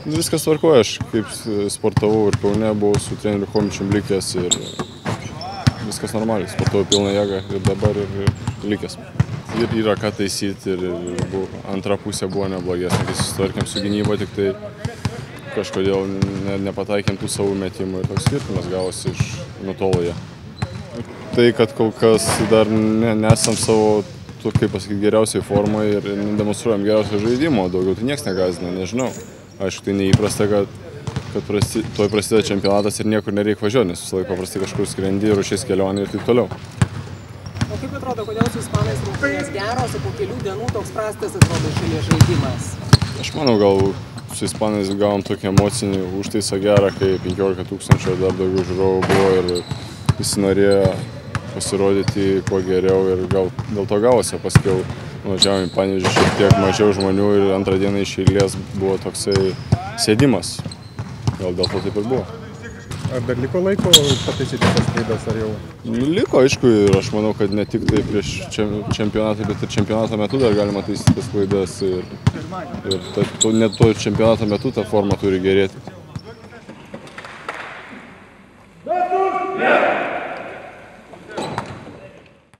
Viskas tvarkoja, aš kaip sportavau ir Kaune, buvau su treneriu Chomičium likęs ir viskas normaliai, sportavau pilną jėgą ir dabar ir likęs. Ir yra ką taisyti ir antra pusė buvo neblogesnė, kai susitvarkėm su gynyba, tik tai kažkodėl nepataikėm tų savų metimų ir toks skirtumas gavosi iš nutolo jie. Tai, kad kol kas dar nesam savo, kaip pasakyti, geriausiai formai ir demonstruojam geriausio žaidimo, daugiau tai niekas negazina, nežinau. Aišku, tai neįprasta, kad toj prasideda čempionatas ir niekur nereikia važiuoti, nes visą laiką paprastai kažkur skrendi, ruošies kelionį ir taip toliau. O kaip atrodo, kodėl su ispanais rungtynės geros, o po kelių dienų toks prastas atrodo šalies žaidimas? Aš manau, gal su ispanais gavom tokį emocinį užtaisą gerą, kai 15 000 ar dar daugiau žiūrovų buvo ir visi norėjo pasirodyti kuo geriau ir gal dėl to gavosi, paskiau nuvažiavom į Panevėžį, šiek tiek mažiau žmonių ir antrą dieną iš eilės buvo toksai sėdimas. Gal dėl to taip ir buvo. Ar dar liko laiko pataisyti tas klaidas, ar jau? Liko, aišku, ir aš manau, kad ne tik tai prieš čempionatą, bet ir čempionato metu dar galima taisyti tas klaidas. Ir net to čempionato metu ta forma turi gerėti.